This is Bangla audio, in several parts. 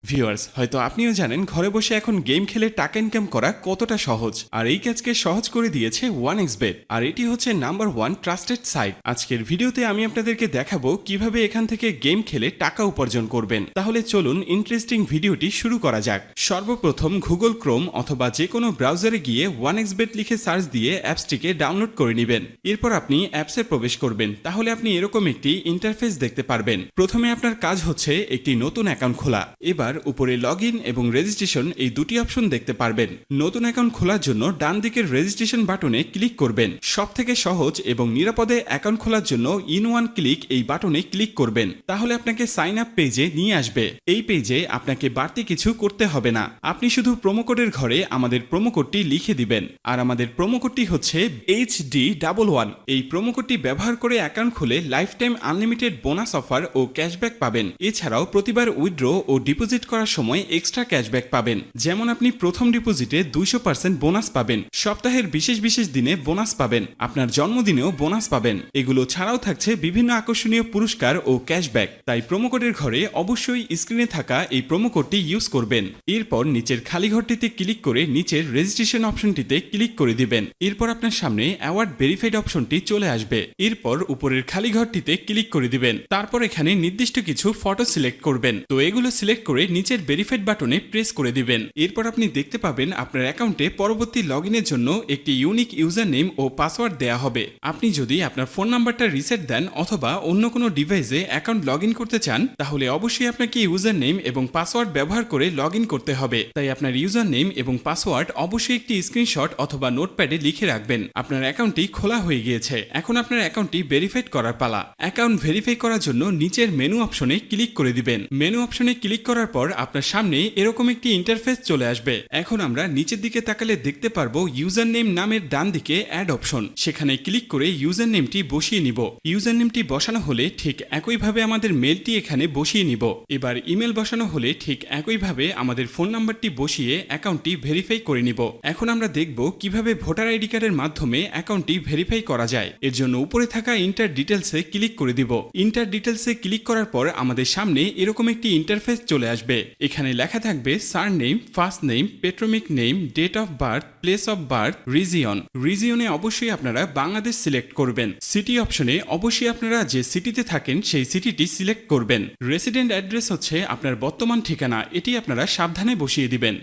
ভিউয়ার্স, হয়তো আপনিও জানেন ঘরে বসে এখন গেম খেলে টাকা ইনকাম করা কতটা সহজ। আর এই কাজকে সহজ করে দিয়েছে 1xBet। আর এটি হচ্ছে নাম্বার 1 ট্রাস্টেড সাইট। আজকের ভিডিওতে আমি আপনাদেরকে দেখাবো কিভাবে এখান থেকে গেম খেলে টাকা উপার্জন করবেন। তাহলে চলুন ইন্টারেস্টিং ভিডিওটি শুরু করা যাক। সর্বপ্রথম গুগল ক্রোম অথবা যে কোনো ব্রাউজারে গিয়ে 1xBet লিখে সার্চ দিয়ে অ্যাপসটিকে ডাউনলোড করে নেবেন। এরপর আপনি অ্যাপসে প্রবেশ করবেন। তাহলে আপনি এরকম একটি ইন্টারফেস দেখতে পারবেন। প্রথমে আপনার কাজ হচ্ছে একটি নতুন অ্যাকাউন্ট খোলা। এবার উপরে লগইন এবং রেজিস্ট্রেশন এই দুটি অপশন দেখতে পারবেন। নতুন অ্যাকাউন্ট খোলার জন্য ডান দিকের রেজিস্ট্রেশন বাটনে ক্লিক করবেন। সবথেকে সহজ এবং নিরাপদে অ্যাকাউন্ট খোলার জন্য ইন ওয়ান ক্লিক এই বাটনে ক্লিক করবেন। তাহলে আপনাকে সাইন আপ পেজে নিয়ে আসবে। এই পেজে আপনাকে বাড়তি কিছু করতে হবে না। আপনি শুধু প্রোমো কোডের ঘরে আমাদের প্রোমো কোডটি লিখে দিবেন। আর আমাদের প্রোমো কোডটি হচ্ছে HD11। এই প্রোমো কোডটি ব্যবহার করে অ্যাকাউন্ট খুলে life time unlimited bonus offer ও ক্যাশব্যাক পাবেন। এছাড়াও প্রতিবার উইথড্র ও ডিপোজিট করার সময় এক্সট্রা ক্যাশব্যাক পাবেন। যেমন আপনি প্রথম ডিপোজিটে 200% বোনাস পাবেন, সপ্তাহের বিশেষ বিশেষ দিনে বোনাস পাবেন, আপনার জন্মদিনেও বোনাস পাবেন। এগুলো ছাড়াও থাকছে বিভিন্ন আকর্ষণীয় পুরস্কার ও ক্যাশব্যাক। তাই প্রোমো কোডের ঘরে অবশ্যই স্ক্রিনে থাকা এই প্রোমো কোডটি ইউজ করবেন। এরপর নিচের খালি ঘরটিতে ক্লিক করে নিচের রেজিস্ট্রেশন অপশনটিতে ক্লিক করে দিবেন। এরপর আপনার সামনে অ্যাওয়ার্ড ভেরিফাইড অপশনটি চলে আসবে। এরপর উপরের খালি ঘরটিতে ক্লিক করে দিবেন। তারপর এখানে নির্দিষ্ট কিছু ফটো সিলেক্ট করবেন। তো এগুলো সিলেক্ট করে নিচের ভেরিফাইড বাটনে প্রেস করে দিবেন। এরপর আপনি দেখতে পাবেন আপনার অ্যাকাউন্টে পরবর্তী লগইনের জন্য একটি ইউনিক ইউজার নেম ও পাসওয়ার্ড দেয়া হবে। আপনি যদি আপনার ফোন নাম্বারটা রিসেট দেন অথবা অন্য কোনো ডিভাইসে অ্যাকাউন্ট লগইন করতে চান, তাহলে অবশ্যই আপনাকে ইউজার নেম এবং পাসওয়ার্ড ব্যবহার করে লগইন করতে হবে। তাই আপনার ইউজার নেম এবং পাসওয়ার্ড অবশ্যই একটি স্ক্রিনশট অথবা নোটপ্যাডে লিখে রাখবেন। আপনার অ্যাকাউন্টটি খোলা হয়ে গিয়েছে। এখন আপনার অ্যাকাউন্টটি ভেরিফাইড করার পালা। অ্যাকাউন্ট ভেরিফাই করার জন্য নিচের মেনু অপশনে ক্লিক করে দিবেন। মেনু অপশনে ক্লিক করার পর আপনার সামনে এরকম একটি ইন্টারফেস চলে আসবে। এখন আমরা নিচের দিকে তাকালে দেখতে পারবো ইউজার নেম নামের ডান দিকে অ্যাড অপশন। সেখানে ক্লিক করে ইউজার নেমটি বসিয়ে নিব। ইউজার নেমটি বসানো হলে ঠিক একইভাবে আমাদের মেলটি এখানে বসিয়ে নিব। এবার ইমেল বসানো হলে ঠিক একইভাবে আমাদের ফোন নাম্বারটি বসিয়ে অ্যাকাউন্টটি ভেরিফাই করে নিব। এখন আমরা দেখব কিভাবে ভোটার আইডি কার্ডের মাধ্যমে অ্যাকাউন্টটি ভেরিফাই করা যায়। এর জন্য উপরে থাকা ইন্টার ডিটেলসে ক্লিক করে দিব। ইন্টার ডিটেলসে ক্লিক করার পর আমাদের সামনে এরকম একটি ইন্টারফেস চলে আসবে। এখানে লেখা থাকবে surname, first name, patronymic name, date of birth, place of birth, region. রিজিয়নে অবশ্যই আপনারা বাংলাদেশ সিলেক্ট করবেন। সিটি অপশনে অবশ্যই আপনারা যে সিটিতে থাকেন সেই সিটিটি সিলেক্ট করবেন। রেসিডেন্ট অ্যাড্রেস হচ্ছে আপনার বর্তমান ঠিকানা, এটি আপনারা সাবধানে বসিয়ে দিবেন।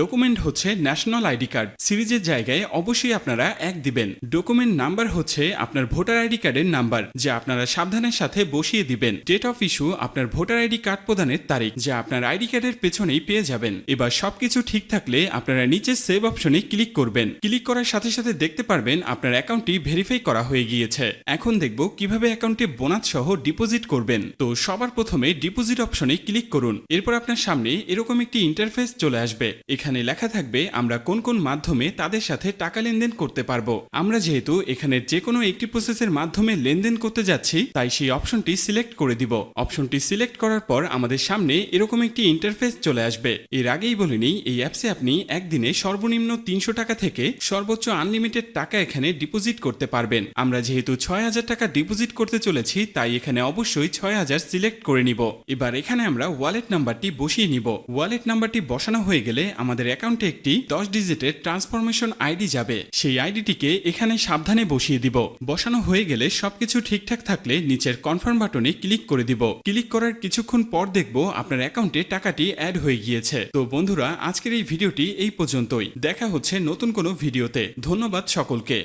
ডকুমেন্ট হচ্ছে ন্যাশনাল আইডি কার্ড। সিরিজের জায়গায় অবশ্যই আপনারা 1 দিবেন। ডকুমেন্ট নাম্বার হচ্ছে আপনার ভোটার আইডি কার্ডের নাম্বার, যা আপনারা সাবধানের সাথে বসিয়ে দিবেন। ডেট অফ ইস্যু আপনার ভোটার আইডি কার্ড প্রদানের তারিখ, যা আপনার আইডি কার্ডের পেছনেই পেয়ে যাবেন। এবার সবকিছু ঠিক থাকলে আপনারা নিচে সেভ অপশনে ক্লিক করবেন। ক্লিক করার সাথে সাথে দেখতে পারবেন আপনার অ্যাকাউন্টটি ভেরিফাই করা হয়ে গিয়েছে। এখন দেখব কিভাবে অ্যাকাউন্টে বোনাস সহ ডিপোজিট করবেন। তো সবার প্রথমে ডিপোজিট অপশনে ক্লিক করুন। এরপর আপনার সামনে এরকম একটি ইন্টারফেস চলে আসবে। এখানে লেখা থাকবে আমরা কোন কোন মাধ্যমে তাদের সাথে টাকা লেনদেন করতে পারবো। আমরা যেহেতু এখানে যে কোনো একটি প্রসেসের মাধ্যমে লেনদেন করতে যাচ্ছি, তাই সেই অপশনটি সিলেক্ট করে দিব। অপশনটি সিলেক্ট করার পর আমাদের সামনে এরকম একটি ইন্টারফেস চলে আসবে। এর আগেই বলে নিই, এই অ্যাপসে আপনি একদিনে সর্বনিম্ন 300 টাকা থেকে সর্বোচ্চ আনলিমিটেড টাকা এখানে ডিপোজিট করতে পারবেন। আমরা যেহেতু 6000 টাকা ডিপোজিট করতে চলেছি, তাই এখানে অবশ্যই 6000 সিলেক্ট করে নিব। এবার এখানে আমরা ওয়ালেট নাম্বারটি বসিয়ে নিব। ওয়ালেট নাম্বারটি বসানো হয়ে গেলে আমাদের অ্যাকাউন্টে একটি 10 ডিজিটের ট্রান্সফরমেশন আইডি যাবে। সেই আইডিটিকে এখানে সাবধানে বসিয়ে দিব। বসানো হয়ে গেলে সবকিছু ঠিকঠাক থাকলে নিচের কনফার্ম বাটনে ক্লিক করে দিব। ক্লিক করার কিছুক্ষণ পর দেখব আপনার অ্যাকাউন্টে টাকাটি অ্যাড হয়ে গিয়েছে। তো বন্ধুরা, আজকের এই ভিডিওটি এই পর্যন্তই। দেখা হচ্ছে নতুন কোনো ভিডিওতে। ধন্যবাদ সকলকে।